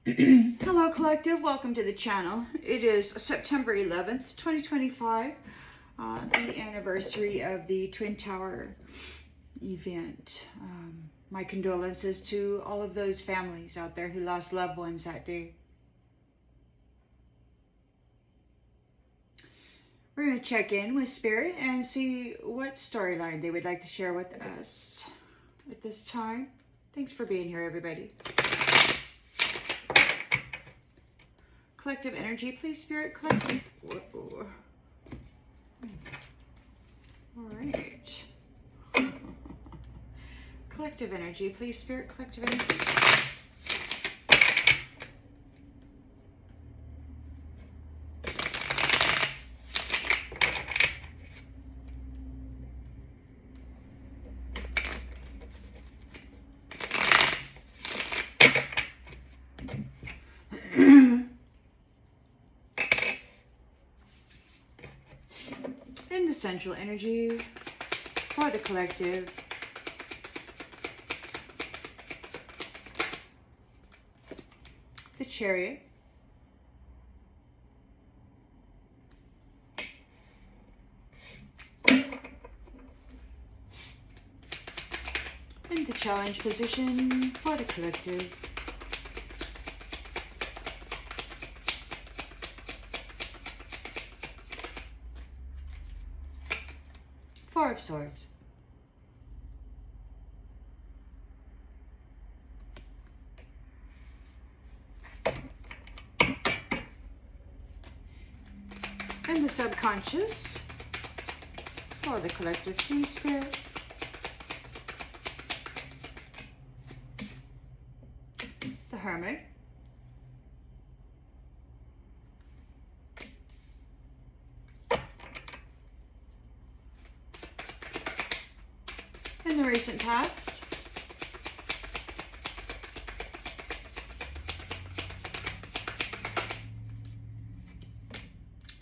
Hello collective, welcome to the channel. It is September 11th, 2025, the anniversary of the Twin Tower event. My condolences to all of those families out there who lost loved ones that day. We're going to check in with Spirit and see what storyline they would like to share with us at this time. Thanks for being here, everybody. Collective energy, please, Spirit. Collective. Whoa. All right. Collective energy, please, Spirit. Collective energy. In the central energy for the collective. The Chariot. In the challenge position for the collective. Four of Swords. And the subconscious for the collective, please, Spirit. The Hermit. In the recent past.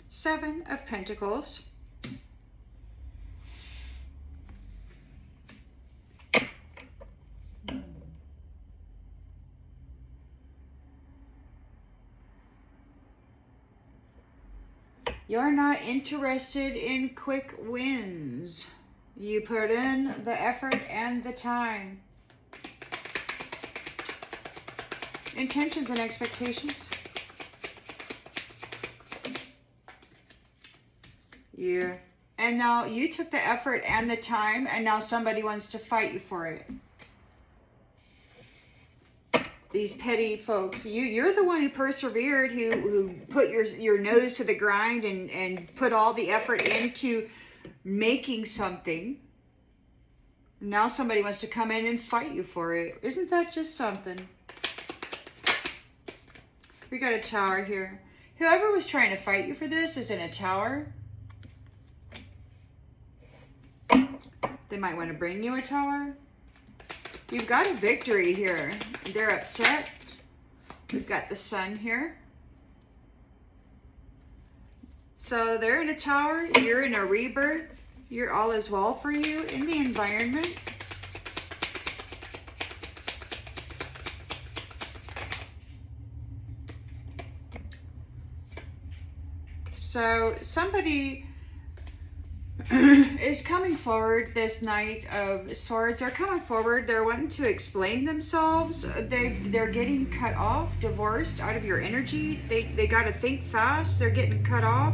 Seven of Pentacles. You're not interested in quick wins. You put in the effort and the time. Intentions and expectations. Yeah. And now you took the effort and the time, and now somebody wants to fight you for it. These petty folks. You're the one who persevered, who put your nose to the grind and put all the effort into making something. Now somebody wants to come in and fight you for it. Isn't that just something? We got a Tower here. Whoever was trying to fight you for this is in a Tower. They might want to bring you a Tower. You've got a victory here. They're upset. We've got the Sun here. So they're in a Tower. You're in a rebirth. You're all is well for you in the environment. So somebody is coming forward this Knight of Swords. They're coming forward. They're wanting to explain themselves. They're getting cut off, divorced out of your energy. They got to think fast. They're getting cut off.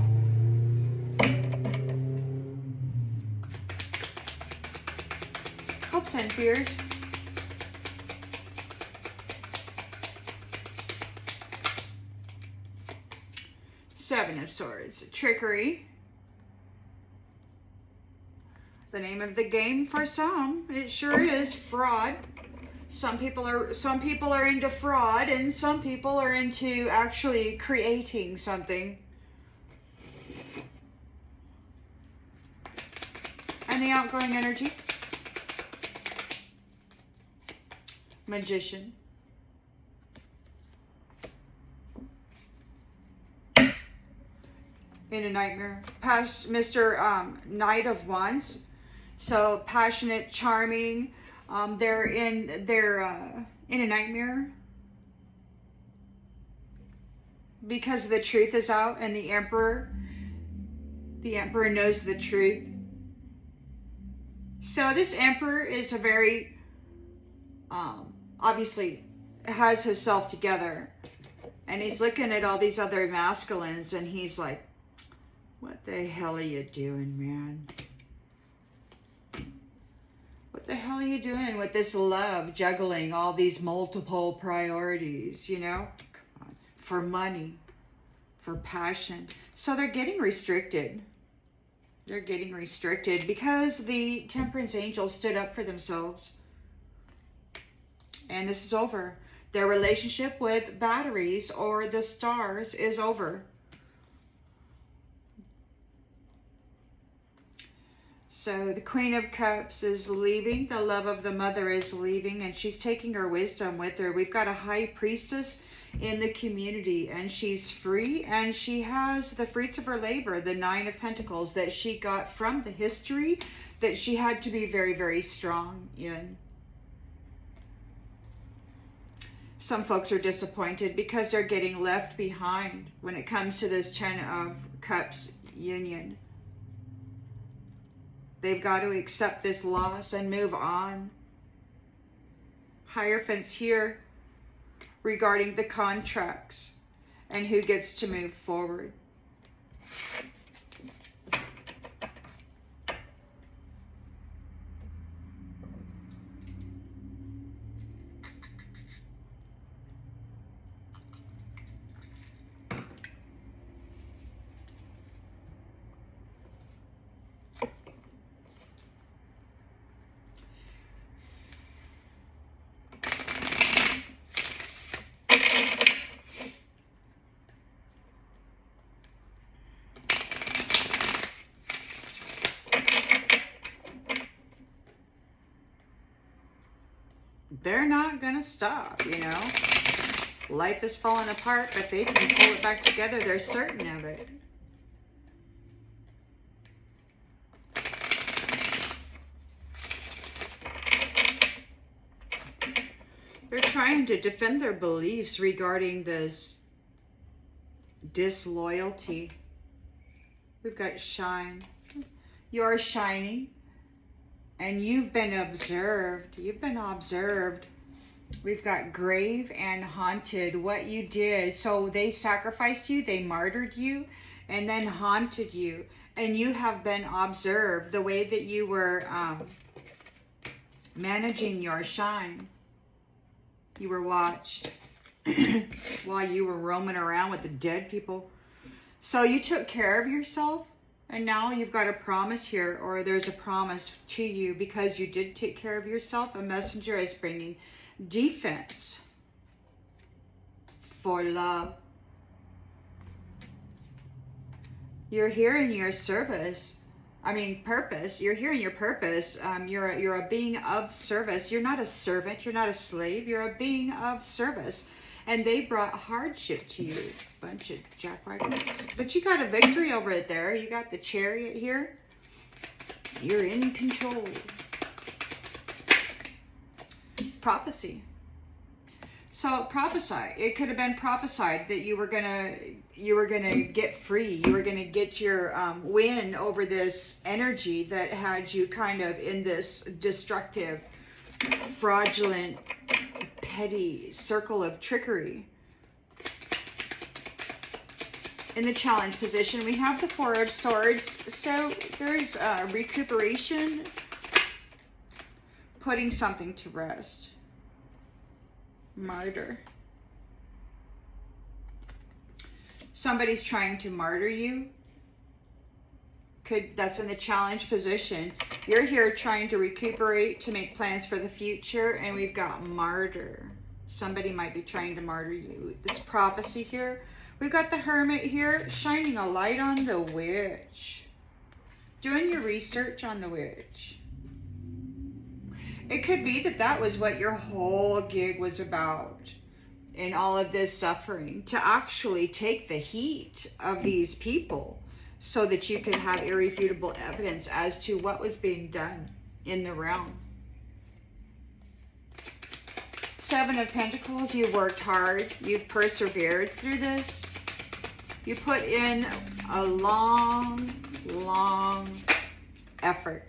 Hopes and fears. Seven of Swords. Trickery. The name of the game for some. It sure is fraud. Some people are into fraud, and some people are into actually creating something. And the outgoing energy. Magician. In a nightmare. Past Mr. Knight of Wands. So passionate, charming. They're in a nightmare. because the truth is out, and the emperor knows the truth. So this emperor is a very, obviously has himself together, and he's looking at all these other masculines, and he's like, what the hell are you doing, man? What the hell are you doing with this love, juggling all these multiple priorities, you know? Come on. For money, for passion. So they're getting restricted. They're getting restricted because the temperance angels stood up for themselves. And this is over. Their relationship with batteries or the stars is over. So the Queen of Cups is leaving. The love of the mother is leaving, and she's taking her wisdom with her. We've got a high priestess in the community, and she's free, and she has the fruits of her labor, the 9 of Pentacles that she got from the history that she had to be very, very strong in. Some folks are disappointed because they're getting left behind when it comes to this 10 of Cups union. They've got to accept this loss and move on. Hierophants here regarding the contracts and who gets to move forward. They're not gonna stop, you know. Life is falling apart, but they can pull it back together. They're certain of it. They're trying to defend their beliefs regarding this disloyalty. We've got shine. You're shining. And you've been observed. You've been observed. We've got grave and haunted. What you did. So they sacrificed you. They martyred you. And then haunted you. And you have been observed. The way that you were managing your shine. You were watched. While you were roaming around with the dead people. So you took care of yourself. And now you've got a promise here, or there's a promise to you because you did take care of yourself. A messenger is bringing defense for love. You're here in your service. Purpose. You're here in your purpose. You're a being of service. You're not a servant. You're not a slave. You're a being of service. And they brought hardship to you. Bunch of jackwagons. But you got a victory over it there. You got the Chariot here. You're in control. Prophecy. So prophesy. It could have been prophesied that you were gonna get free. You were gonna get your win over this energy that had you kind of in this destructive, fraudulent, petty circle of trickery. In the challenge position, we have the 4 of Swords. So there's recuperation, putting something to rest. Martyr. Somebody's trying to martyr you. That's in the challenge position. You're here trying to recuperate, to make plans for the future, and we've got martyr. Somebody might be trying to martyr you. This prophecy here. We've got the Hermit here, shining a light on the witch. Doing your research on the witch. It could be that that was what your whole gig was about in all of this suffering. To actually take the heat of these people so that you could have irrefutable evidence as to what was being done in the realm. 7 of Pentacles, you've worked hard. You've persevered through this. You put in a long, long effort.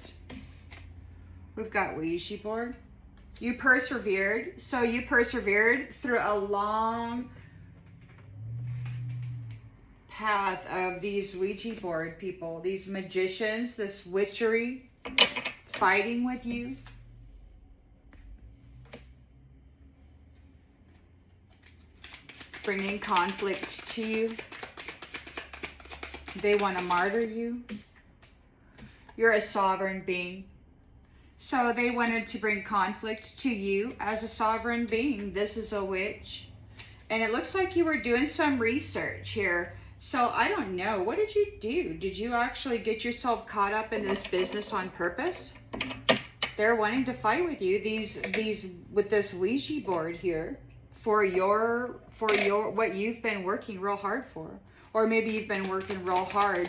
We've got Ouija board. You persevered. So you persevered through a long path of these Ouija board people, these magicians, this witchery, fighting with you. Bringing conflict to you. They want to martyr you. You're a sovereign being. So they wanted to bring conflict to you as a sovereign being. This is a witch. And it looks like you were doing some research here. So I don't know. What did you do? Did you actually get yourself caught up in this business on purpose? They're wanting to fight with you. These with this Ouija board here for your what you've been working real hard for. Or maybe you've been working real hard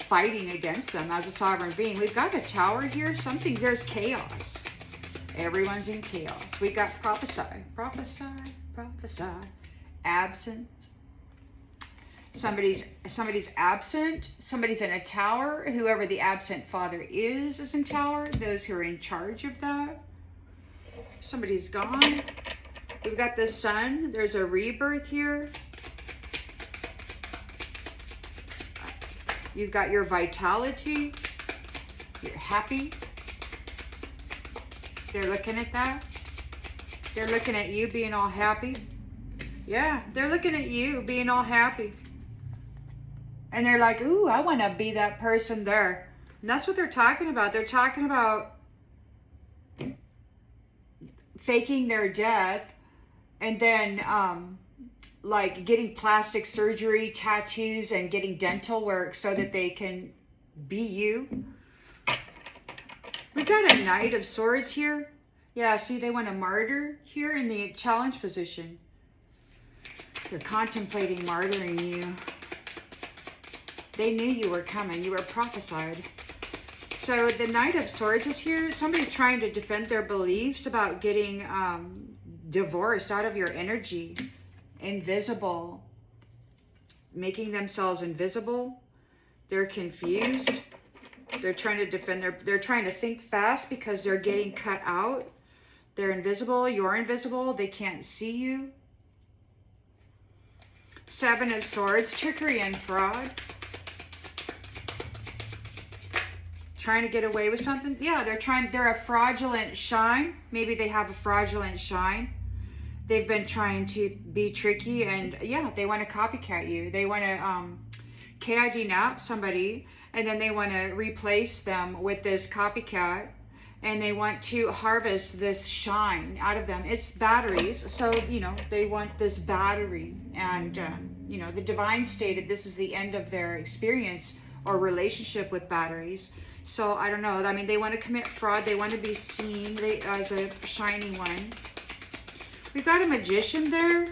fighting against them as a sovereign being. We've got a tower here. There's chaos. Everyone's in chaos. We got prophesy, prophesy, prophesy. Absent. Somebody's absent. Somebody's in a tower. Whoever the absent father is in tower. Those who are in charge of that. Somebody's gone. We've got the sun. There's a rebirth here. You've got your vitality. You're happy. They're looking at that. They're looking at you being all happy. Yeah, they're looking at you being all happy. And they're like, ooh, I want to be that person there. And that's what they're talking about. They're talking about faking their death and then like getting plastic surgery, tattoos, and getting dental work so that they can be you. We've got a Knight of Swords here. Yeah, see, they want a martyr here in the challenge position. They're contemplating martyring you. They knew you were coming. You were prophesied. So the Knight of Swords is here. Somebody's trying to defend their beliefs about getting divorced out of your energy. Invisible. Making themselves invisible. They're confused. They're trying to defend they're trying to think fast because they're getting cut out. They're invisible. You're invisible. They can't see you. Seven of Swords. Trickery and fraud. Trying to get away with something. Yeah, they're a fraudulent shine. Maybe they have a fraudulent shine. They've been trying to be tricky, and yeah, they want to copycat you. They want to KID nap somebody, and then they want to replace them with this copycat, and they want to harvest this shine out of them. It's batteries, so, you know, they want this battery, and, you know, the divine stated this is the end of their experience or relationship with batteries. So, I don't know. I mean, they want to commit fraud. They want to be seen as a shiny one. We've got a magician there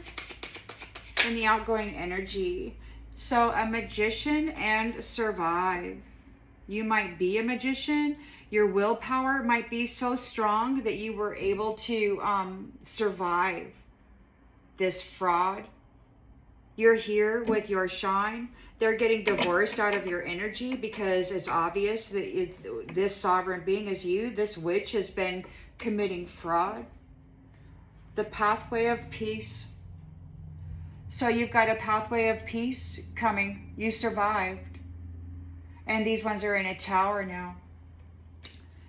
in the outgoing energy. So, a magician and survive. You might be a magician. Your willpower might be so strong that you were able to survive this fraud. You're here with your shine. They're getting divorced out of your energy because it's obvious that this sovereign being is you. This witch has been committing fraud. The pathway of peace. So you've got a pathway of peace coming. You survived. And these ones are in a tower now.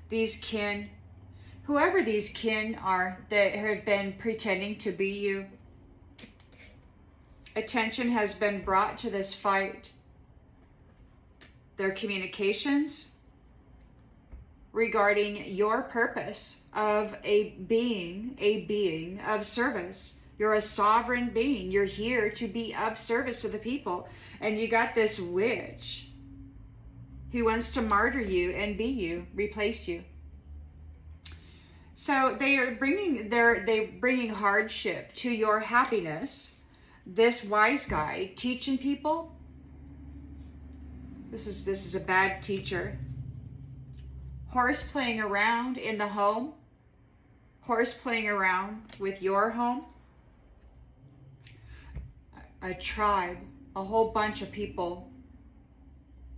These kin, whoever these kin are that have been pretending to be you. Attention has been brought to this fight. Their communications regarding your purpose of a being of service. You're a sovereign being. You're here to be of service to the people. And you got this witch who wants to martyr you and be you, replace you. So they're bringing hardship to your happiness. This wise guy teaching people. This is a bad teacher. Horse playing around in the home. Horse playing around with your home. A tribe a whole bunch of people.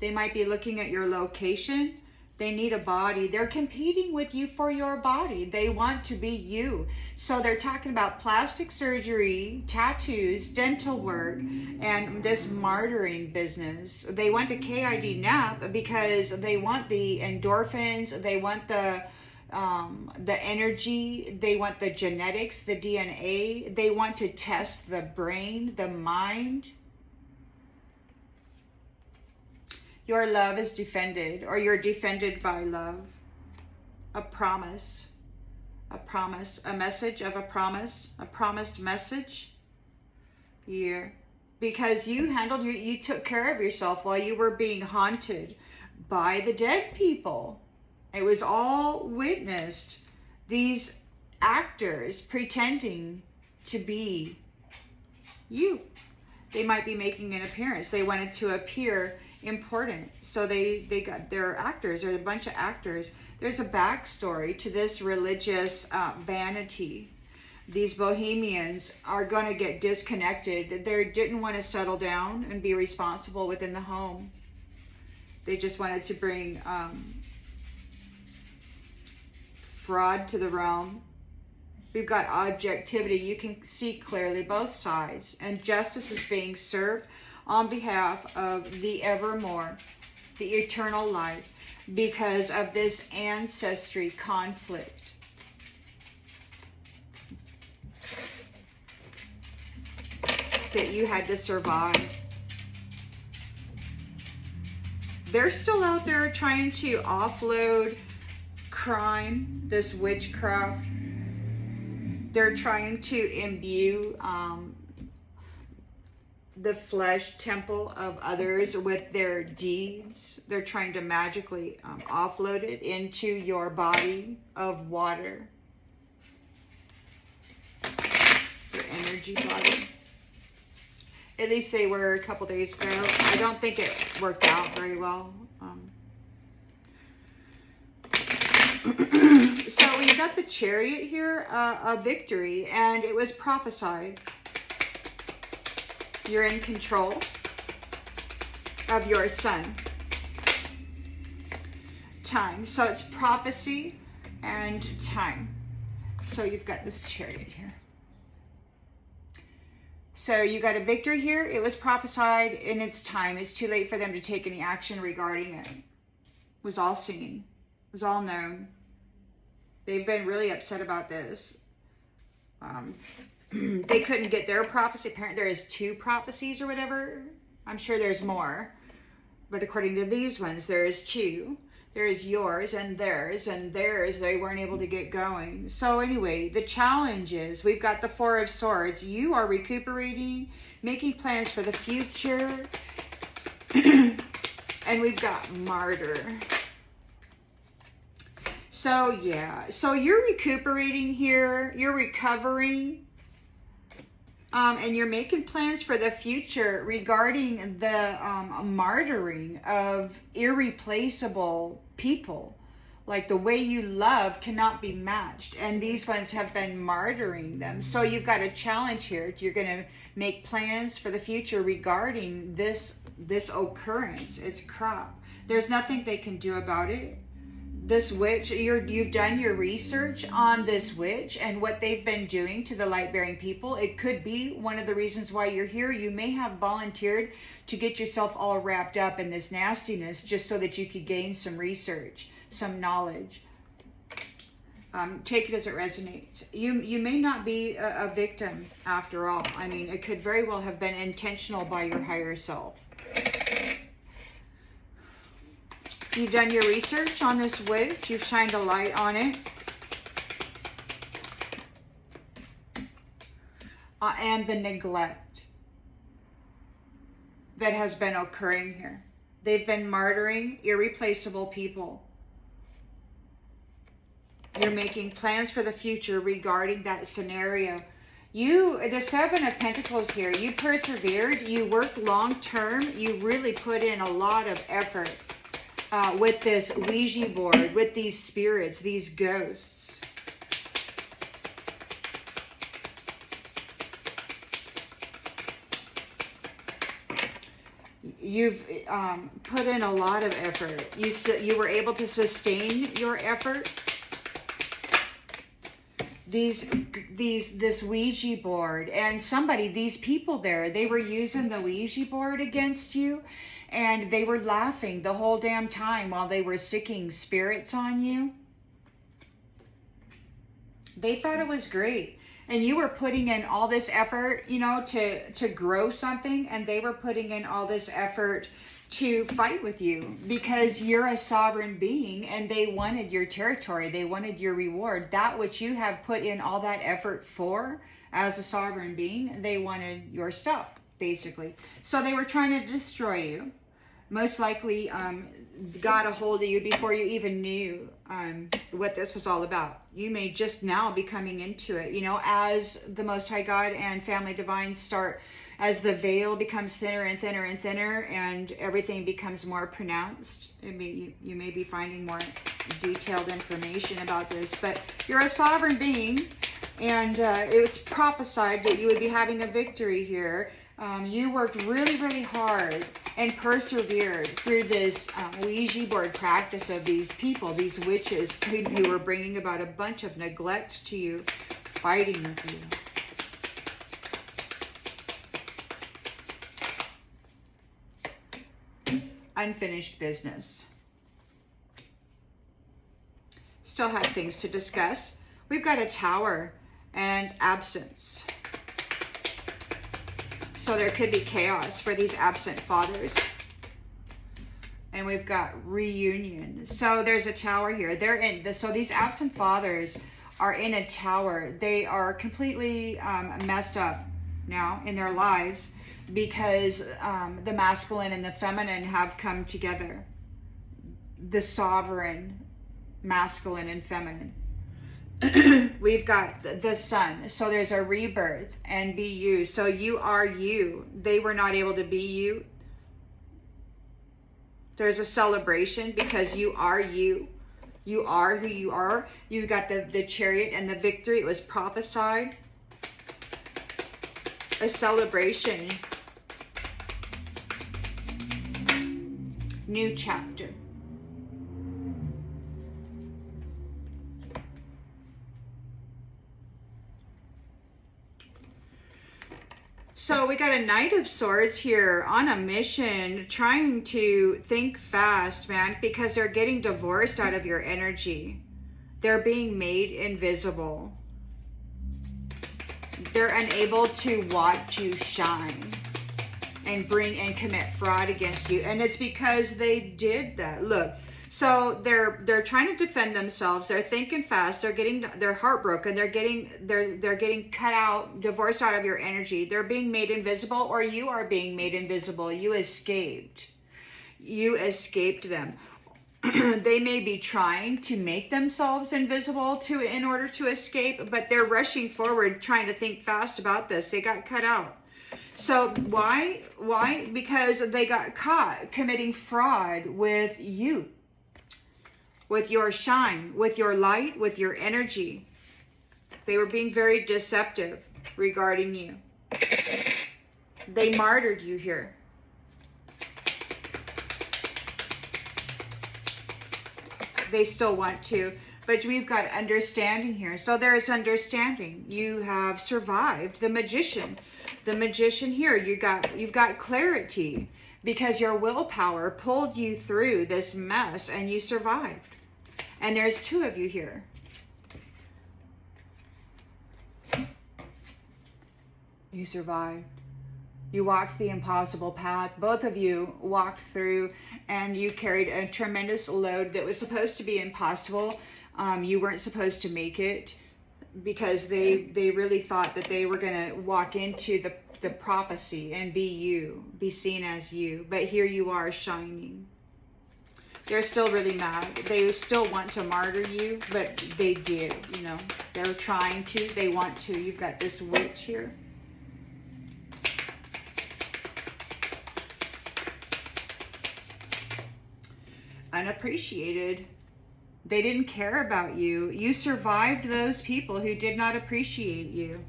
They might be looking at your location. They need a body. They're competing with you for your body. They want to be you. So they're talking about plastic surgery, tattoos, dental work, and this martyring business. They want a KID nap because they want the endorphins. They want the energy. They want the genetics, the DNA. They want to test the brain, the mind. Your love is defended, or you're defended by love. A promise, a message of a promised message. Yeah, because you took care of yourself while you were being haunted by the dead people. It was all witnessed. These actors pretending to be you. They might be making an appearance. They wanted to appear important, so they got their actors. There's a bunch of actors. There's a backstory to this religious vanity. These bohemians are going to get disconnected. They didn't want to settle down and be responsible within the home. They just wanted to bring fraud to the realm. We've got objectivity. You can see clearly both sides, and justice is being served on behalf of the evermore, the eternal life, because of this ancestry conflict. That you had to survive. They're still out there trying to offload crime, this witchcraft. They're trying to imbue the flesh temple of others with their deeds. They're trying to magically offload it into your body of water. Your energy body. At least they were a couple days ago. I don't think it worked out very well. So we got the Chariot here, a victory, and it was prophesied. You're in control of your son. Time. So it's prophecy and time. So you've got this Chariot here. So you got a victory here. It was prophesied, and it's time. It's too late for them to take any action regarding it. It was all seen. It was all known. They've been really upset about this. They couldn't get their prophecy. Apparently there is 2 prophecies or whatever. I'm sure there's more. But according to these ones, there is 2. There is yours and theirs, and theirs they weren't able to get going. So anyway, the challenge is, we've got the 4 of Swords. You are recuperating, making plans for the future. And we've got Martyr. So yeah, so you're recuperating here. You're recovering. And you're making plans for the future regarding the martyring of irreplaceable people. Like the way you love cannot be matched. And these ones have been martyring them. So you've got a challenge here. You're going to make plans for the future regarding this occurrence. It's crap. There's nothing they can do about it. This witch, you've done your research on this witch and what they've been doing to the light-bearing people. It could be one of the reasons why you're here. You may have volunteered to get yourself all wrapped up in this nastiness just so that you could gain some research, some knowledge. Take it as it resonates. You may not be a victim after all. I mean, it could very well have been intentional by your higher self. You've done your research on this witch. You've shined a light on it. And the neglect that has been occurring here. They've been martyring irreplaceable people. You're making plans for the future regarding that scenario. The 7 of Pentacles here, you persevered. You worked long term. You really put in a lot of effort. With this Ouija board, with these spirits, these ghosts. you've put in a lot of effort. You were able to sustain your effort. This Ouija board, and these people there, they were using the Ouija board against you, and they were laughing the whole damn time while they were sicking spirits on you. They thought it was great. And you were putting in all this effort, you know, to grow something, and they were putting in all this effort to fight with you because you're a sovereign being, and they wanted your territory. They wanted your reward. That which you have put in all that effort for as a sovereign being, they wanted your stuff, basically. So they were trying to destroy you. Most likely got a hold of you before you even knew what this was all about. You may just now be coming into it, you know, as the Most High God and Family Divine start, as the veil becomes thinner and thinner and thinner, and everything becomes more pronounced. You may be finding more detailed information about this, but you're a sovereign being, and it was prophesied that you would be having a victory here. You worked really, really hard and persevered through this Ouija board practice of these people, these witches who were bringing about a bunch of neglect to you, fighting with you. Unfinished business. Still have things to discuss. We've got a Tower and absence. So there could be chaos for these absent fathers. And we've got reunion. So there's a Tower here. So these absent fathers are in a tower. They are completely messed up now in their lives because the masculine and the feminine have come together. The sovereign masculine and feminine. We've got the sun. So there's a rebirth and be you. So you are you. They were not able to be you. There's a celebration because you are you. You are who you are. You got the chariot and the victory. It was prophesied. A celebration. New chapter. So we got a Knight of Swords here on a mission, trying to think fast, man, because they're getting divorced out of your energy. They're being made invisible. They're unable to watch you shine and bring and commit fraud against you. And it's because they did that. Look, so they're trying to defend themselves. They're thinking fast. They're heartbroken. They're getting cut out, divorced out of your energy. They're being made invisible, or you are being made invisible. You escaped. You escaped them. They may be trying to make themselves invisible in order to escape, but they're rushing forward, trying to think fast about this. They got cut out. So why? Because they got caught committing fraud with you. With your shine, with your light, with your energy. They were being very deceptive regarding you. They martyred you here. They still want to, but we've got understanding here. So there is understanding. You have survived. The magician here, you've got clarity because your willpower pulled you through this mess and you survived. And there's two of you here. You survived. You walked the impossible path. Both of you walked through, and you carried a tremendous load that was supposed to be impossible. You weren't supposed to make it because they really thought that they were going to walk into the prophecy and be seen as you. But here you are shining. They're still really mad. They still want to martyr you, but they did, you know. They're trying to. They want to. You've got this witch here. Unappreciated. They didn't care about you. You survived those people who did not appreciate you.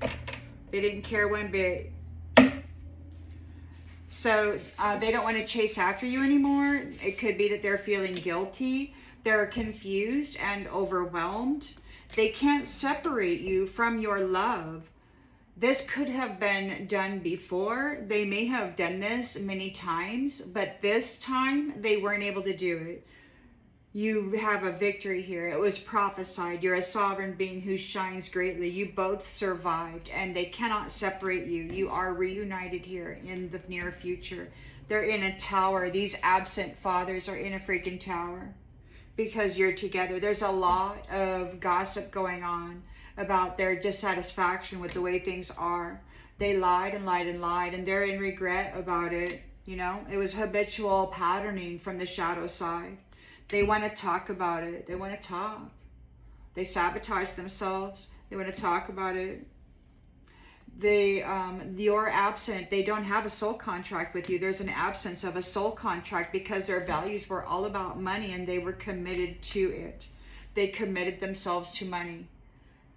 They didn't care one bit. So they don't want to chase after you anymore. It could be that they're feeling guilty. They're confused and overwhelmed. They can't separate you from your love. This could have been done before. They may have done this many times, but this time they weren't able to do it. You have a victory here. It was prophesied. You're a sovereign being who shines greatly. You both survived, and they cannot separate you. You are reunited here in the near future. They're in a tower. These absent fathers are in a freaking tower because you're together. There's a lot of gossip going on about their dissatisfaction with the way things are. They lied and lied and lied, and they're in regret about it. You know, it was habitual patterning from the shadow side. They want to talk about it. They want to talk. They sabotage themselves. They want to talk about it. You're absent. They don't have a soul contract with you. There's an absence of a soul contract because their values were all about money and they were committed to it. They committed themselves to money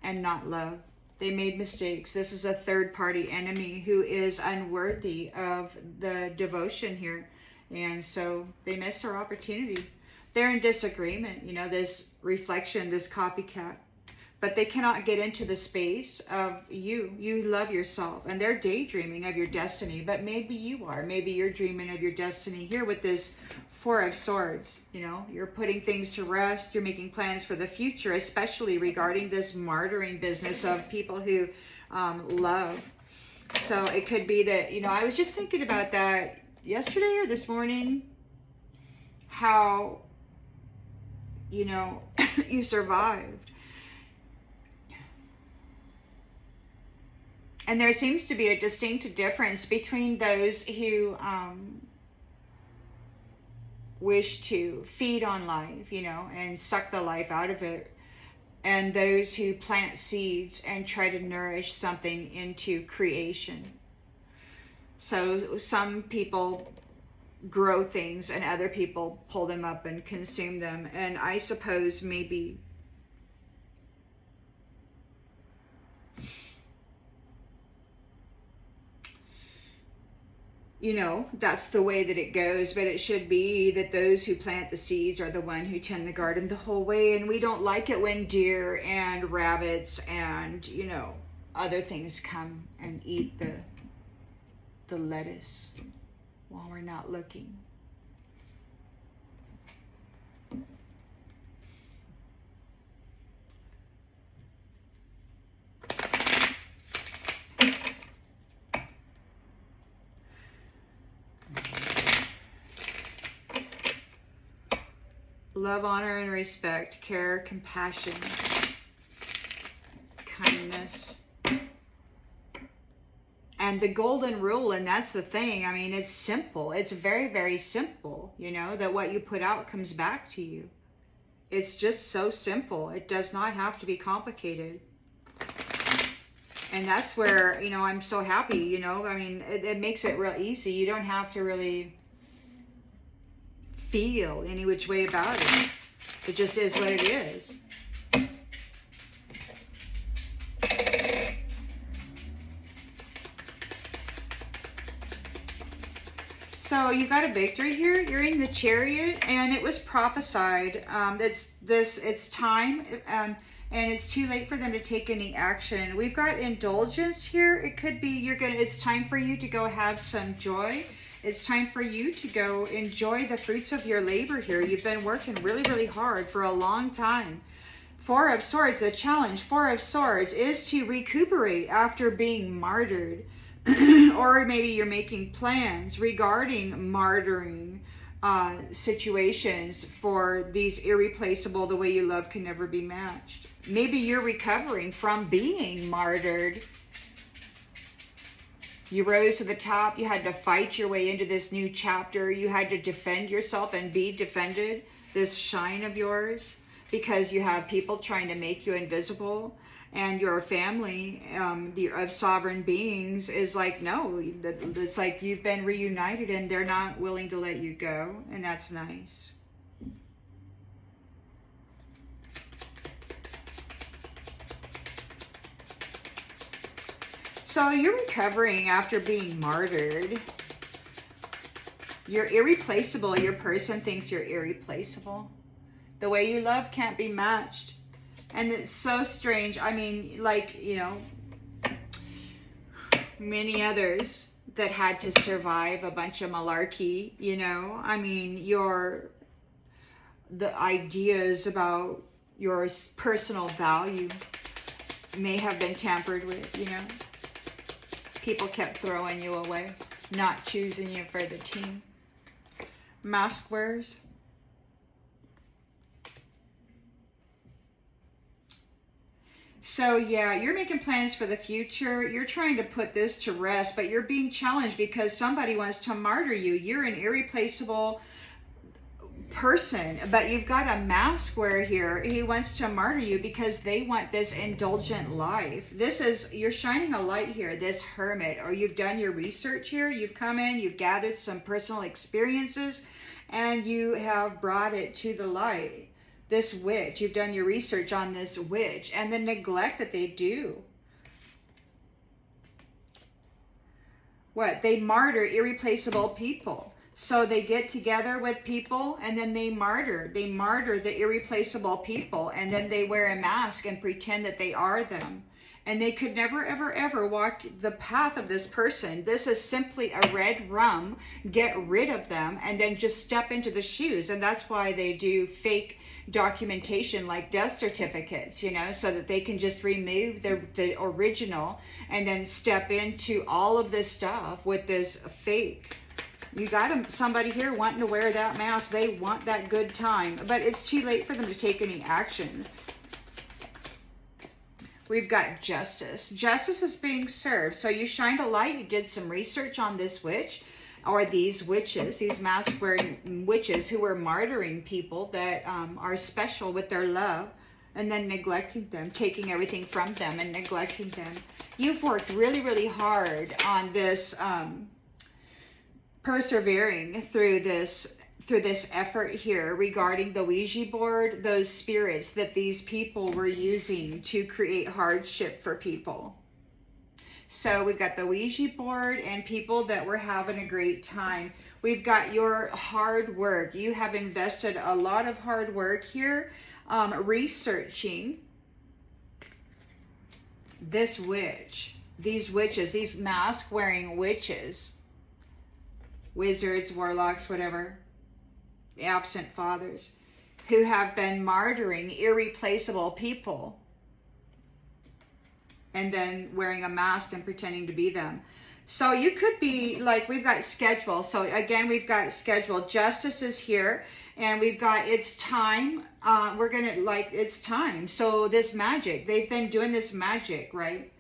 and not love. They made mistakes. This is a third-party enemy who is unworthy of the devotion here. And so they missed their opportunity. They're in disagreement, you know, this reflection, this copycat. But they cannot get into the space of you. You love yourself. And they're daydreaming of your destiny. But maybe you are. Maybe you're dreaming of your destiny here with this Four of Swords. You know, you're putting things to rest. You're making plans for the future, especially regarding this martyring business of people who love. So it could be that, you know, I was just thinking about that yesterday or this morning. How, you know, you survived. And there seems to be a distinct difference between those who wish to feed on life, you know, and suck the life out of it, and those who plant seeds and try to nourish something into creation. So some people grow things and other people pull them up and consume them. And I suppose maybe you know, that's the way that it goes, but it should be that those who plant the seeds are the one who tend the garden the whole way. And we don't like it when deer and rabbits and, you know, other things come and eat the lettuce while we're not looking. Love, honor, and respect, care, compassion, kindness. And the golden rule, and that's the thing, I mean, it's simple. It's very, very simple, you know, that what you put out comes back to you. It's just so simple. It does not have to be complicated. And that's where, you know, I'm so happy, you know, I mean, it makes it real easy. You don't have to really feel any which way about it. It just is what it is. So you got a victory here. You're in the Chariot, and it was prophesied. It's time, and it's too late for them to take any action. We've got indulgence here. It could be it's time for you to go have some joy. It's time for you to go enjoy the fruits of your labor here. You've been working really, really hard for a long time. Four of Swords, the challenge, Four of Swords, is to recuperate after being martyred. Or maybe you're making plans regarding martyring situations for these irreplaceable, the way you love can never be matched. Maybe you're recovering from being martyred. You rose to the top. You had to fight your way into this new chapter. You had to defend yourself and be defended, this shine of yours, because you have people trying to make you invisible. And your family of sovereign beings is like, no, it's like you've been reunited and they're not willing to let you go. And that's nice. So you're recovering after being martyred. You're irreplaceable. Your person thinks you're irreplaceable. The way you love can't be matched. And it's so strange. I mean, like, you know, many others that had to survive a bunch of malarkey, you know. I mean, the ideas about your personal value may have been tampered with, you know. People kept throwing you away, not choosing you for the team. Mask wearers. So yeah, you're making plans for the future. You're trying to put this to rest, but you're being challenged because somebody wants to martyr you. You're an irreplaceable person, but you've got a mask wearer here. He wants to martyr you because they want this indulgent life. You're shining a light here, this hermit, or you've done your research here. You've come in, you've gathered some personal experiences, and you have brought it to the light. This witch, you've done your research on this witch and the neglect that they do. What? They martyr irreplaceable people. So they get together with people and then they martyr. They martyr the irreplaceable people, and then they wear a mask and pretend that they are them. And they could never, ever, ever walk the path of this person. This is simply a red rum. Get rid of them and then just step into the shoes. And that's why they do fake documentation like death certificates, you know, so that they can just remove the original and then step into all of this stuff with this fake. You got somebody here wanting to wear that mask. They want that good time, but it's too late for them to take any action. We've got justice. Justice is being served. So you shined a light. You did some research on this witch, or these witches, these mask-wearing witches who are martyring people that are special with their love, and then neglecting them, taking everything from them and neglecting them. You've worked really, really hard on this, persevering through this effort here regarding the Ouija board, those spirits that these people were using to create hardship for people. So we've got the Ouija board and people that were having a great time. We've got your hard work. You have invested a lot of hard work here researching this witch, these witches, these mask-wearing witches, wizards, warlocks, whatever, the absent fathers, who have been martyring irreplaceable people and then wearing a mask and pretending to be them. So you could be like, we've got schedule. So again, we've got schedule. Justice is here, and we've got it's time. We're going to it's time. So this magic, they've been doing this magic, right?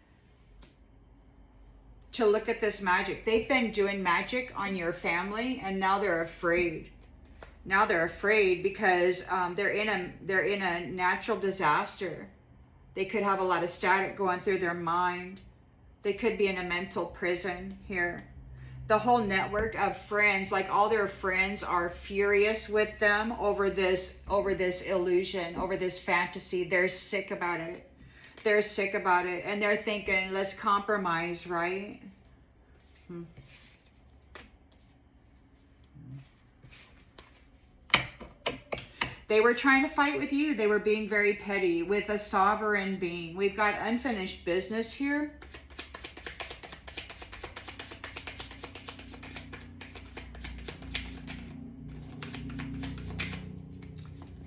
To look at this magic. They've been doing magic on your family, and now they're afraid. Now they're afraid because they're in a natural disaster. They could have a lot of static going through their mind. They could be in a mental prison here. The whole network of friends, like all their friends, are furious with them over this illusion, over this fantasy. They're sick about it. They're sick about it, and they're thinking, let's compromise, right? They were trying to fight with you. They were being very petty with a sovereign being. We've got unfinished business here.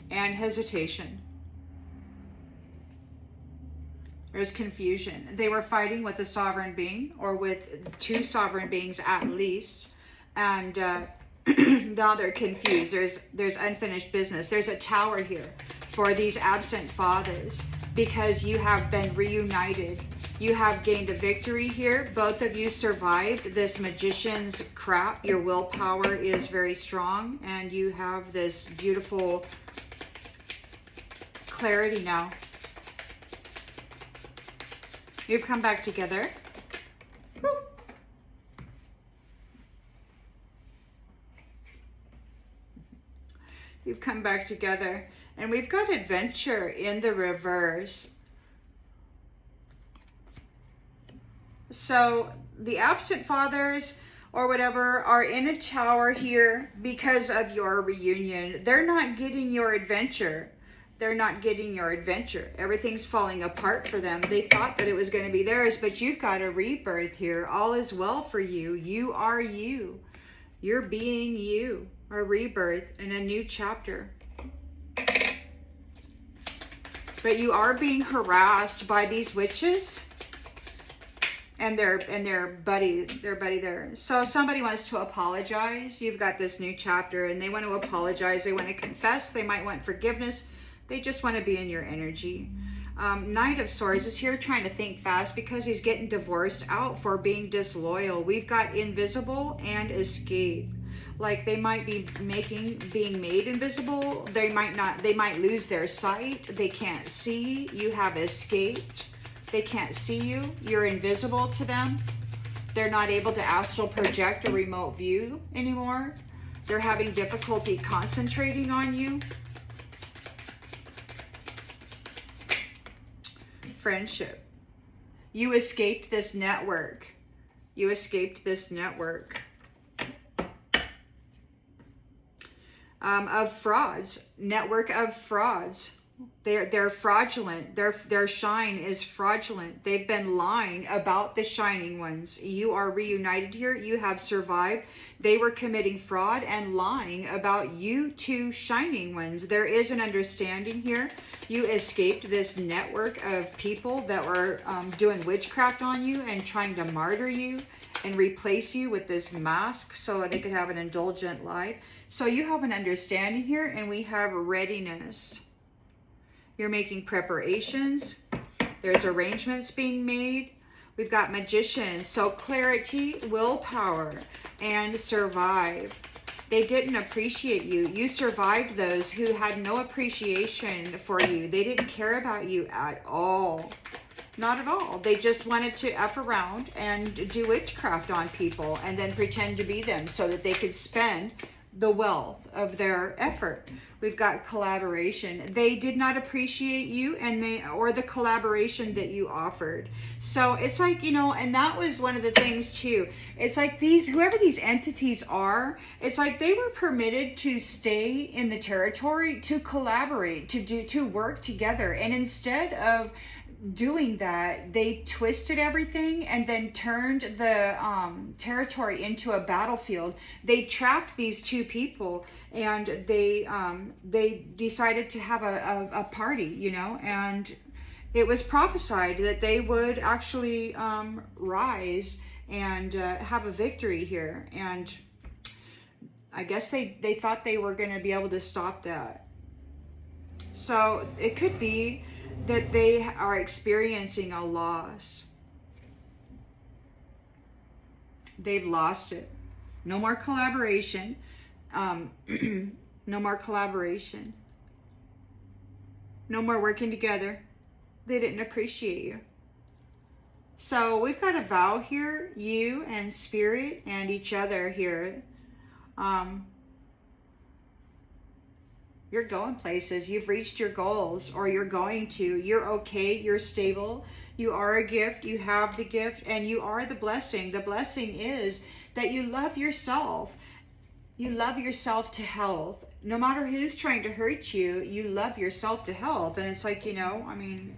And hesitation. There's confusion. They were fighting with a sovereign being, or with two sovereign beings at least. And now they're confused. There's unfinished business. There's a tower here for these absent fathers because you have been reunited. You have gained a victory here. Both of you survived this magician's crap. Your willpower is very strong, and you have this beautiful clarity now. You've come back together. Woo. You've come back together. And we've got adventure in the reverse. So the absent fathers or whatever are in a tower here because of your reunion. They're not getting your adventure. They're not getting your adventure. Everything's falling apart for them. They thought that it was going to be theirs, but you've got a rebirth here. All is well for you. You are you. You're being you. A rebirth and a new chapter. But you are being harassed by these witches and their buddy there. So somebody wants to apologize. You've got this new chapter and they want to apologize. They want to confess. They might want forgiveness. They just want to be in your energy. Knight of Swords is here trying to think fast because he's getting divorced out for being disloyal. We've got invisible and escape. Like they might be being made invisible. They might lose their sight. They can't see. You have escaped. They can't see you. You're invisible to them. They're not able to astral project a remote view anymore. They're having difficulty concentrating on you. Friendship. You escaped this network. You escaped this network of frauds. Network of frauds. They're fraudulent. Their shine is fraudulent. They've been lying about the shining ones. You are reunited here. You have survived. They were committing fraud and lying about you two shining ones. There is an understanding here. You escaped this network of people that were doing witchcraft on you and trying to martyr you and replace you with this mask so they could have an indulgent life. So you have an understanding here, and we have readiness. You're making preparations. There's arrangements being made. We've got magicians. So clarity, willpower, and survive. They didn't appreciate you. You survived those who had no appreciation for you. They didn't care about you at all. Not at all. They just wanted to F around and do witchcraft on people and then pretend to be them so that they could spend the wealth of their effort. We've got collaboration. They did not appreciate you or the collaboration that you offered. So it's like, you know, and that was one of the things too. It's like whoever these entities are, it's like they were permitted to stay in the territory, to collaborate, to work together. And instead of doing that, they twisted everything and then turned the territory into a battlefield. They trapped these two people, and they decided to have a party, you know, and it was prophesied that they would actually rise and have a victory here. And I guess they thought they were going to be able to stop that. So it could be that they are experiencing a loss. They've lost it. No more collaboration. No more collaboration. No more working together. They didn't appreciate you. So we've got a vow here, you and Spirit and each other here. You're going places. You've reached your goals, or you're going to. You're okay. You're stable. You are a gift. You have the gift, and you are the blessing. The blessing is that you love yourself. You love yourself to health. No matter who's trying to hurt you, you love yourself to health. And it's like, you know, I mean,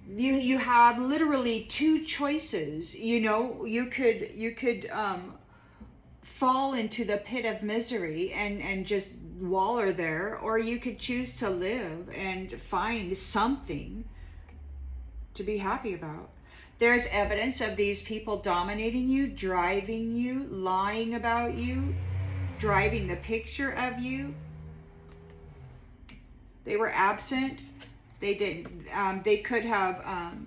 you have literally two choices. You know, you could fall into the pit of misery and just waller there, or you could choose to live and find something to be happy about. There's evidence of these people dominating you, driving you, lying about you, driving the picture of you. They were absent. They didn't. They could have,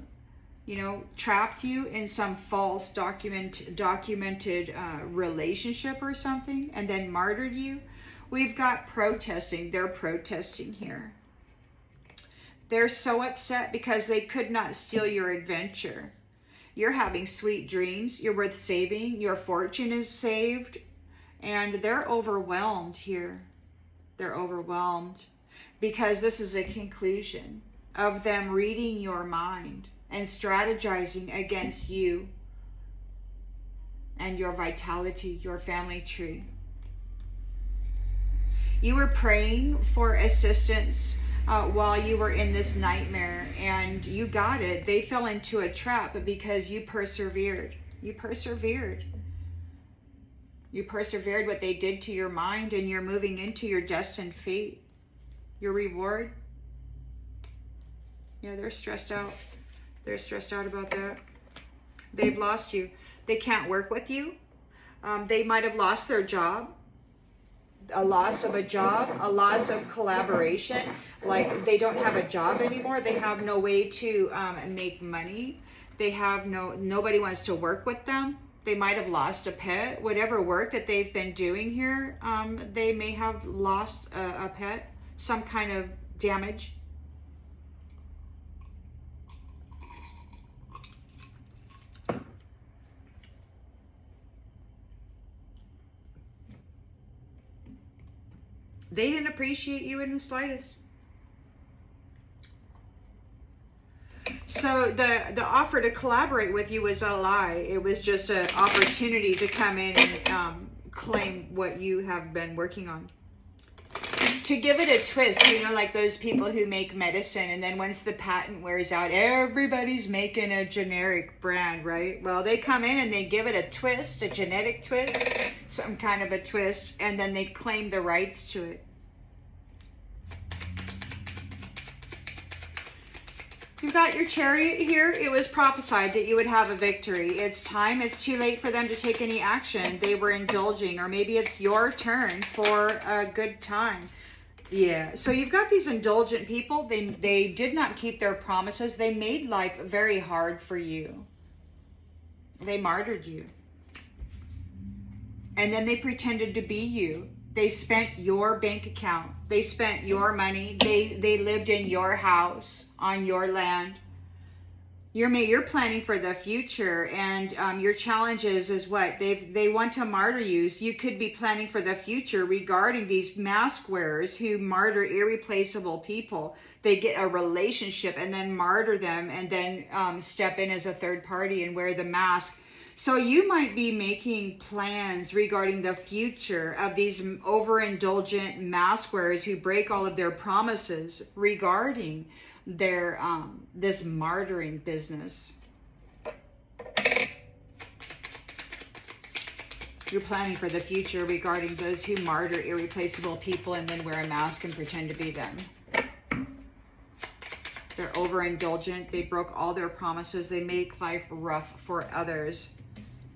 you know, trapped you in some false documented relationship or something, and then martyred you. We've got protesting. They're protesting here. They're so upset because they could not steal your adventure. You're having sweet dreams. You're worth saving. Your fortune is saved. And they're overwhelmed here. They're overwhelmed because this is a conclusion of them reading your mind and strategizing against you. and your vitality, your family tree. You were praying for assistance while you were in this nightmare, and you got it. They fell into a trap because you persevered. You persevered. You persevered what they did to your mind, and you're moving into your destined fate. Your reward. Yeah, they're stressed out. They're stressed out about that. They've lost you. They can't work with you. They might have lost their job. A loss of a job, a loss of collaboration. Like they don't have a job anymore. They have no way to make money. They have nobody wants to work with them. They might have lost a pet. Whatever work that they've been doing here, they may have lost a pet, some kind of damage. They didn't appreciate you in the slightest. So the offer to collaborate with you was a lie. It was just an opportunity to come in and claim what you have been working on. To give it a twist, you know, like those people who make medicine, and then once the patent wears out, everybody's making a generic brand, right? Well, they come in and they give it a twist, a genetic twist, some kind of a twist, and then they claim the rights to it. You got your chariot here. It was prophesied that you would have a victory. It's time. It's too late for them to take any action. They were indulging, or maybe it's your turn for a good time. Yeah. So you've got these indulgent people. They did not keep their promises. They made life very hard for you. They martyred you. And then they pretended to be you. They spent your bank account. They spent your money. They lived in your house, on your land. You're planning for the future, and your challenge is what? They want to martyr you. You could be planning for the future regarding these mask wearers who martyr irreplaceable people. They get a relationship and then martyr them, and then step in as a third party and wear the mask. So you might be making plans regarding the future of these overindulgent mask wearers who break all of their promises regarding their this martyring business. You're planning for the future regarding those who martyr irreplaceable people and then wear a mask and pretend to be them. They're overindulgent. They broke all their promises. They make life rough for others.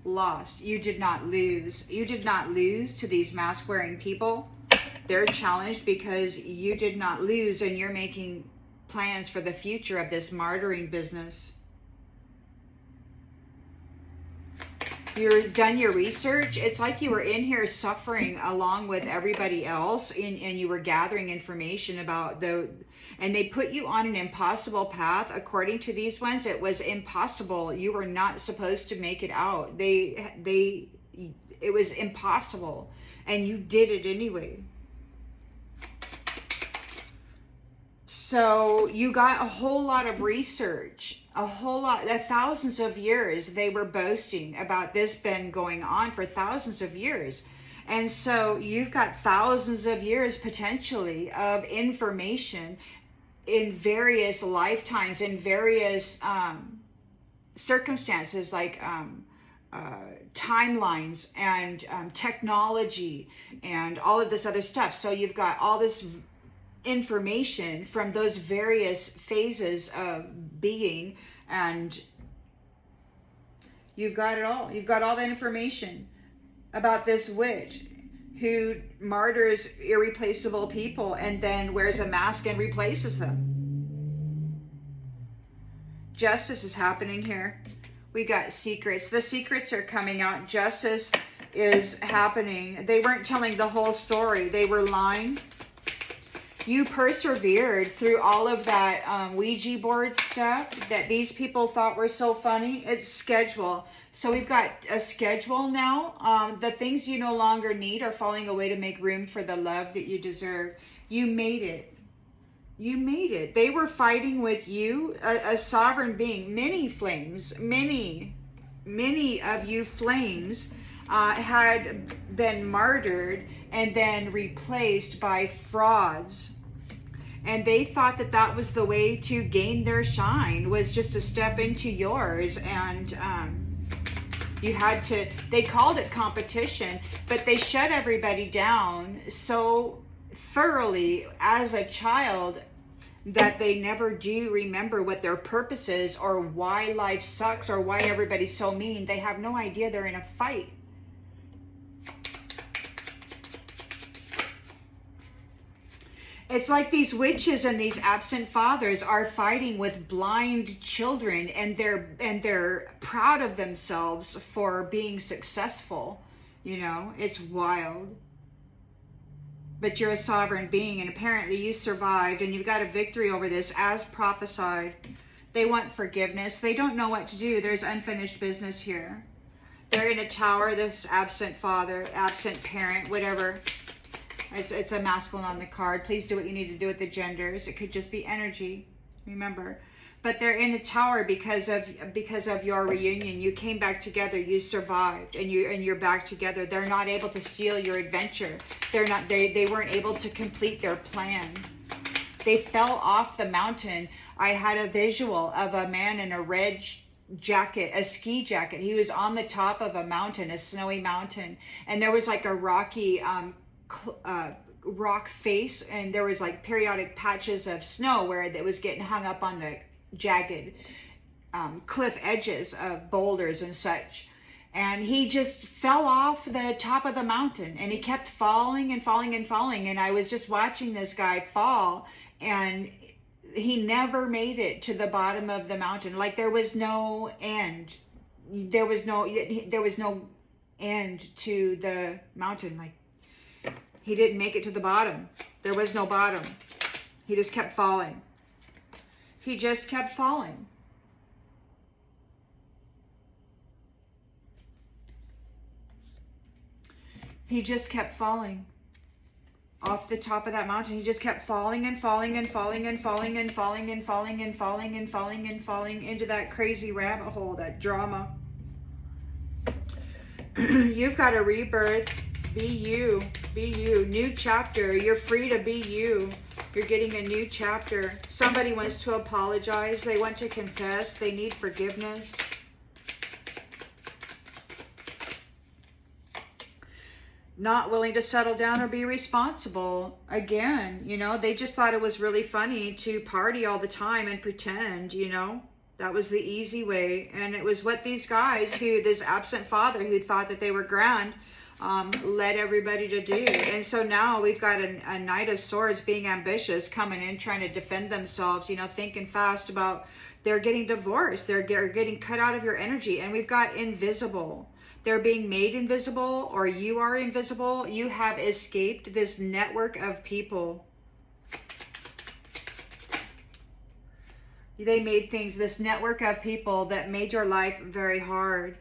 Lost. You did not lose. You did not lose to these mask wearing people. They're challenged because you did not lose, and you're making plans for the future of this martyring business. You've done your research. It's like you were in here suffering along with everybody else, and you were gathering information about and they put you on an impossible path. According to these ones, it was impossible. You were not supposed to make it out. It was impossible, and you did it anyway. So you got a whole lot of research, thousands of years. They were boasting about this been going on for thousands of years. And so you've got thousands of years potentially of information in various lifetimes, in various circumstances, like timelines and technology and all of this other stuff. So you've got all this information from those various phases of being, and you've got it all. You've got all the information about this witch who martyrs irreplaceable people and then wears a mask and replaces them. Justice is happening here. We got secrets. The secrets are coming out. Justice is happening. They weren't telling the whole story. They were lying. You persevered through all of that Ouija board stuff that these people thought were so funny. It's schedule. So we've got a schedule now. The things you no longer need are falling away to make room for the love that you deserve. You made it. You made it. They were fighting with you, a sovereign being. Many flames, many many of you flames had been martyred and then replaced by frauds. And they thought that that was the way to gain their shine, was just to step into yours. And you had to, they called it competition, but they shut everybody down so thoroughly as a child that they never do remember what their purpose is, or why life sucks, or why everybody's so mean. They have no idea they're in a fight. It's like these witches and these absent fathers are fighting with blind children, and they're proud of themselves for being successful. You know, it's wild. But you're a sovereign being, and apparently you survived, and you've got a victory over this as prophesied. They want forgiveness. They don't know what to do. There's unfinished business here. They're in a tower, this absent father, absent parent, whatever. It's a masculine on the card. Please do what you need to do with the genders. It could just be energy, remember. But they're in a tower because of your reunion. You came back together. You survived, and you're back together. They're not able to steal your adventure. They weren't able to complete their plan. They fell off the mountain. I had a visual of a man in a red jacket, a ski jacket. He was on the top of a mountain, a snowy mountain, and there was like a rocky rock face, and there was like periodic patches of snow where it was getting hung up on the jagged cliff edges of boulders and such. And he just fell off the top of the mountain, and he kept falling and falling and falling. And I was just watching this guy fall, and he never made it to the bottom of the mountain. Like there was no end. There was no end to the mountain. Like he didn't make it to the bottom. There was no bottom. He just kept falling. He just kept falling. He just kept falling off the top of that mountain. He just kept falling and falling and falling and falling and falling and falling and falling and falling and falling into that crazy rabbit hole, that drama. You've got a rebirth. Be you. Be you. New chapter. You're free to be you. You're getting a new chapter. Somebody wants to apologize. They want to confess. They need forgiveness. Not willing to settle down or be responsible. Again, you know, they just thought it was really funny to party all the time and pretend, you know. That was the easy way. And it was what these guys this absent father who thought that they were grand, led everybody to do. And so now we've got a Knight of Swords being ambitious, coming in, trying to defend themselves, you know, thinking fast about, they're getting divorced, they're getting cut out of your energy. And we've got invisible. They're being made invisible, or you are invisible. You have escaped this network of people. They made this network of people that made your life very hard.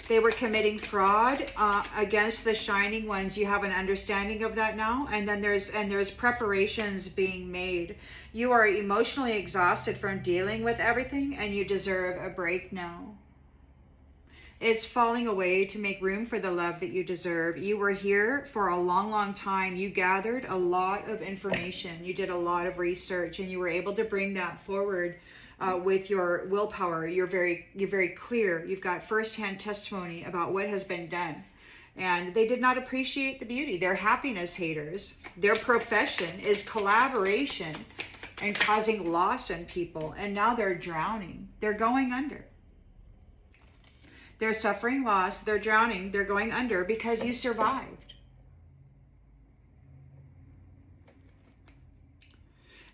They were committing fraud against the shining ones. You have an understanding of that now, and then there's preparations being made. You are emotionally exhausted from dealing with everything, and you deserve a break now. It's falling away to make room for the love that you deserve. You were here for a long, long time. You gathered a lot of information. You did a lot of research, and you were able to bring that forward. With your willpower. You're very clear. You've got firsthand testimony about what has been done. And they did not appreciate the beauty. They're happiness haters. Their profession is collaboration and causing loss in people. And now they're drowning. They're going under. They're suffering loss. They're drowning. They're going under because you survived.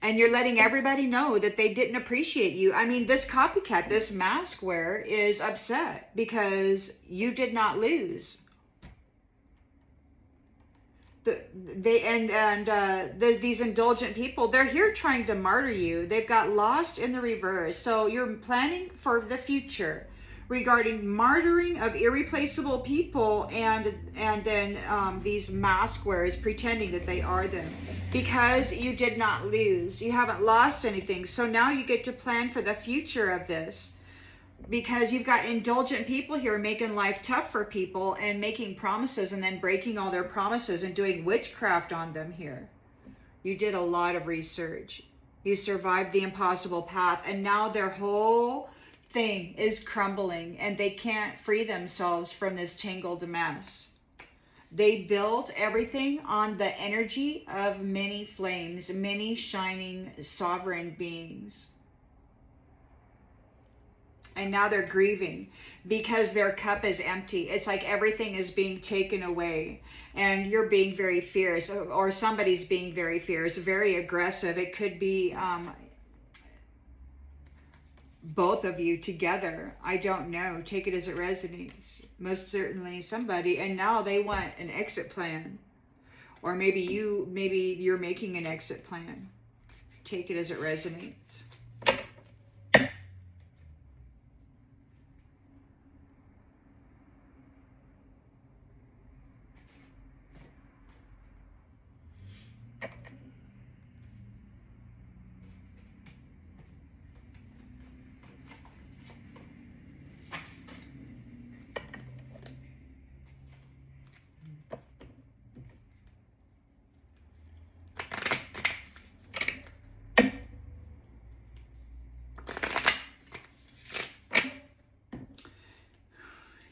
And you're letting everybody know that they didn't appreciate you. I mean, this copycat, this mask wearer is upset because you did not lose. These indulgent people, they're here trying to martyr you. They've got lost in the reverse. So you're planning for the future. regarding martyring of irreplaceable people, and then these mask wearers pretending that they are them, because you did not lose. You haven't lost anything. So now you get to plan for the future of this, because you've got indulgent people here making life tough for people and making promises and then breaking all their promises and doing witchcraft on them here. You did a lot of research. You survived the impossible path, and now their whole thing is crumbling and they can't free themselves from this tangled mess. They built everything on the energy of many flames, many shining sovereign beings. And now they're grieving because their cup is empty. It's like everything is being taken away, and you're being very fierce, or somebody's being very fierce, very aggressive. It could be both of you together. I don't know. Take it as it resonates. Most certainly somebody. And now they want an exit plan. Or maybe you're making an exit plan. Take it as it resonates.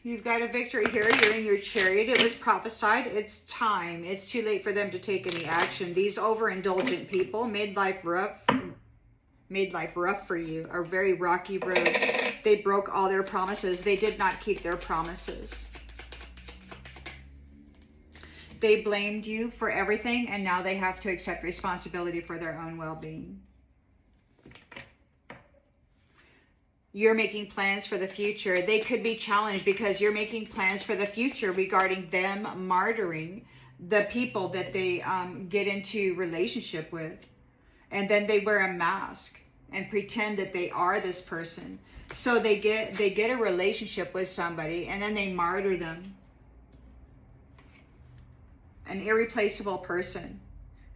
You've got a victory here. You're in your chariot. It was prophesied. It's time. It's too late for them to take any action. These overindulgent people made life rough for you. A very rocky road. They broke all their promises. They did not keep their promises. They blamed you for everything, and now they have to accept responsibility for their own well-being. You're making plans for the future. They could be challenged because you're making plans for the future regarding them martyring the people that they get into relationship with. And then they wear a mask and pretend that they are this person. So they get a relationship with somebody, and then they martyr them. An irreplaceable person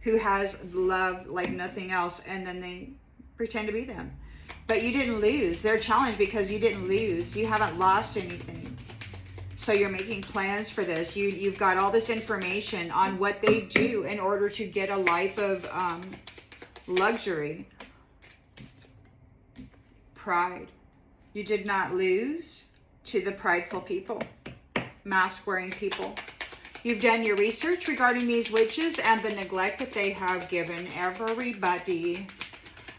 who has love like nothing else, and then they pretend to be them. But you didn't lose. They're challenged because you didn't lose. You haven't lost anything. So you're making plans for this. You've got all this information on what they do in order to get a life of luxury. Pride. You did not lose to the prideful people, mask-wearing people. You've done your research regarding these witches and the neglect that they have given everybody.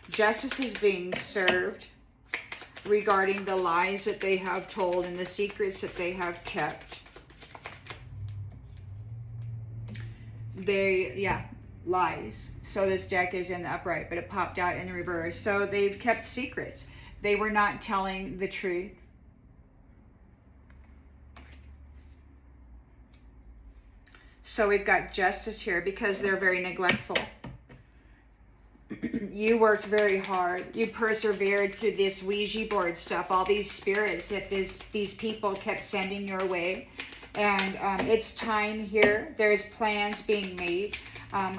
Justice is being served regarding the lies that they have told and the secrets that they have kept. Lies. So this deck is in the upright, but it popped out in the reverse. So they've kept secrets. They were not telling the truth. So we've got justice here because they're very neglectful. You worked very hard. You persevered through this Ouija board stuff, all these spirits that these people kept sending your way. And it's time here. There's plans being made.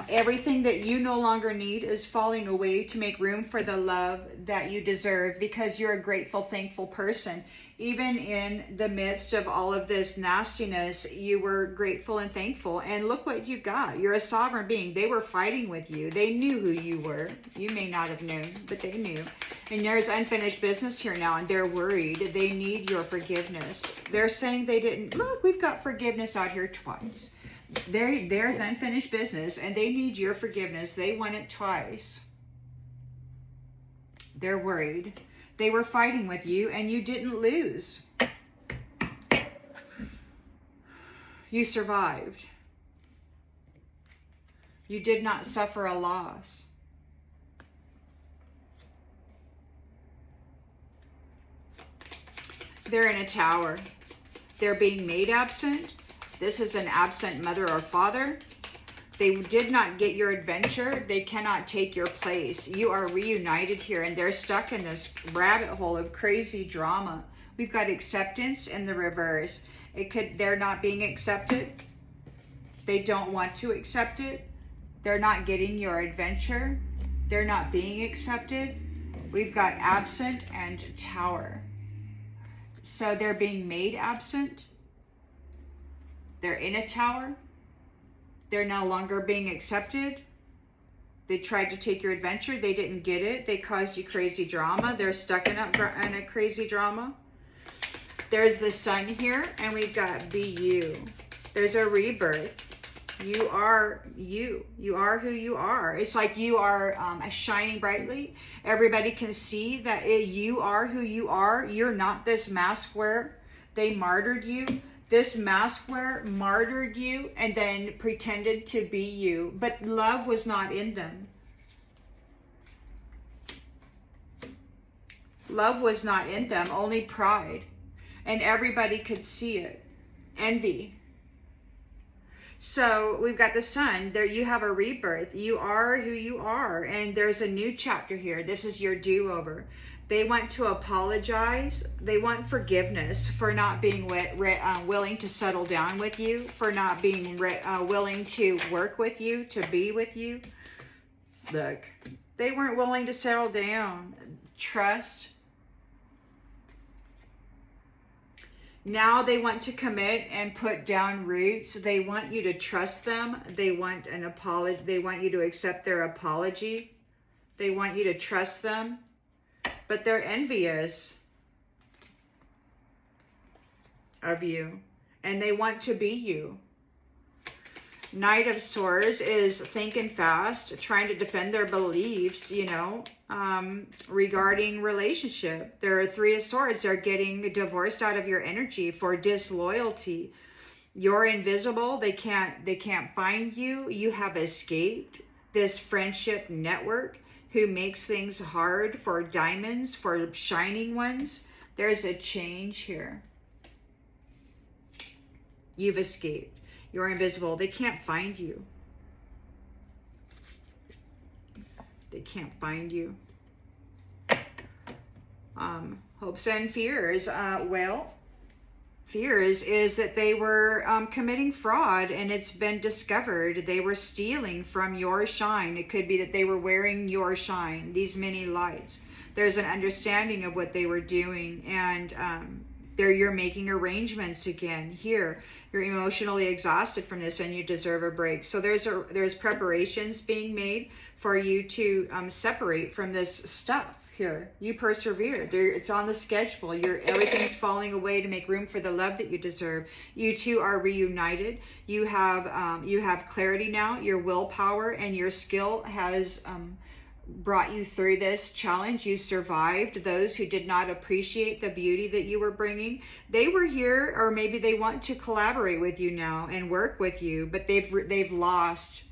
Everything that you no longer need is falling away to make room for the love that you deserve, because you're a grateful, thankful person. Even in the midst of all of this nastiness, you were grateful and thankful. And look what you got. You're a sovereign being. They were fighting with you. They knew who you were. You may not have known, but they knew. And there's unfinished business here now, and they're worried. They need your forgiveness. They're saying they didn't. Look, we've got forgiveness out here twice. There's unfinished business, and they need your forgiveness. They want it twice. They're worried. They were fighting with you, and you didn't lose. You survived. You did not suffer a loss. They're in a tower. They're being made absent. This is an absent mother or father. They did not get your adventure. They cannot take your place. You are reunited here, and they're stuck in this rabbit hole of crazy drama. We've got acceptance in the reverse. They're not being accepted. They don't want to accept it. They're not getting your adventure. They're not being accepted. We've got absent and tower. So they're being made absent. They're in a tower. They're no longer being accepted. They tried to take your adventure. They didn't get it. They caused you crazy drama. They're stuck in a crazy drama. There's the sun here, and we've got be you. There's a rebirth. You are you. You are who you are. It's like you are shining brightly. Everybody can see that you are who you are. You're not this mask wearer. They martyred you. This mask wearer martyred you and then pretended to be you. But love was not in them. Love was not in them, only pride. And everybody could see it. Envy. So we've got the sun. There you have a rebirth. You are who you are. And there's a new chapter here. This is your do-over. They want to apologize. They want forgiveness for not being willing to settle down with you, for not being willing to work with you, to be with you. Look, they weren't willing to settle down. Trust. Now they want to commit and put down roots. They want you to trust them. They want an apology. They want you to accept their apology. They want you to trust them. But they're envious of you. And they want to be you. Knight of Swords is thinking fast, trying to defend their beliefs, you know, regarding relationship. There are Three of Swords. They're getting divorced out of your energy for disloyalty. You're invisible. They can't find you. You have escaped this friendship network who makes things hard for diamonds, for shining ones. There's a change here. You've escaped. You're invisible. They can't find you. They can't find you. Hopes and fears. Well, fears is that they were committing fraud and it's been discovered. They were stealing from your shine. It could be that they were wearing your shine, these many lights. There's an understanding of what they were doing, and you're making arrangements again. Here, you're emotionally exhausted from this and you deserve a break. So there's preparations being made for you to separate from this stuff here. You persevered. It's on the schedule. Everything's falling away to make room for the love that you deserve. You two are reunited. You have clarity now. Your willpower and your skill has brought you through this challenge. You survived. Those who did not appreciate the beauty that you were bringing, they were here, or maybe they want to collaborate with you now and work with you, but they've lost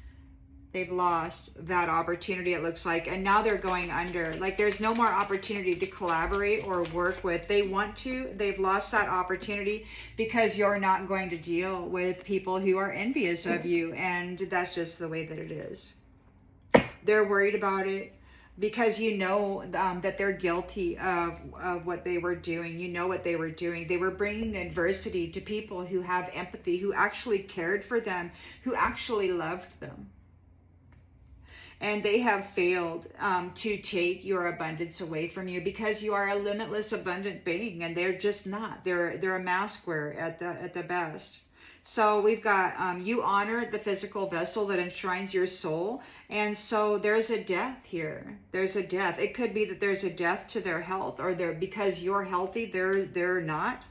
that opportunity, it looks like, and now they're going under. Like there's no more opportunity to collaborate or work with. They want to, they've lost that opportunity because you're not going to deal with people who are envious of you, and that's just the way that it is. They're worried about it because you know that they're guilty of what they were doing. You know what they were doing. They were bringing adversity to people who have empathy, who actually cared for them, who actually loved them. And they have failed to take your abundance away from you because you are a limitless, abundant being, and they're just not. They're a mask wearer at the best. So we've got, you honor the physical vessel that enshrines your soul. And so there's a death here. There's a death. It could be that there's a death to their health, or because you're healthy, they're not.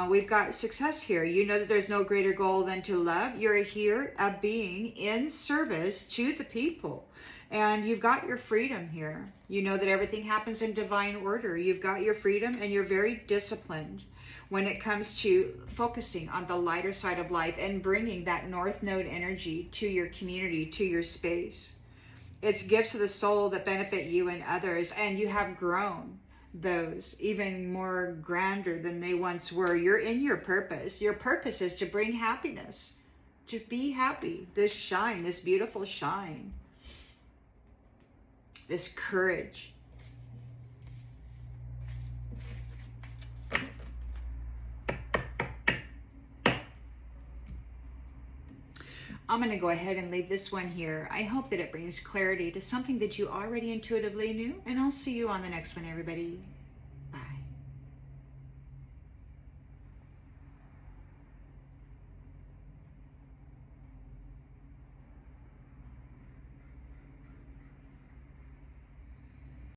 We've got success here. You know that there's no greater goal than to love. You're here, a being in service to the people. And you've got your freedom here. You know that everything happens in divine order. You've got your freedom, and you're very disciplined when it comes to focusing on the lighter side of life and bringing that North Node energy to your community, to your space. It's gifts of the soul that benefit you and others, and you have grown those even more grander than they once were. You're in your purpose. Your purpose is to bring happiness to be happy. This shine, this beautiful shine. This courage. I'm going to go ahead and leave this one here. I hope that it brings clarity to something that you already intuitively knew, and I'll see you on the next one, everybody.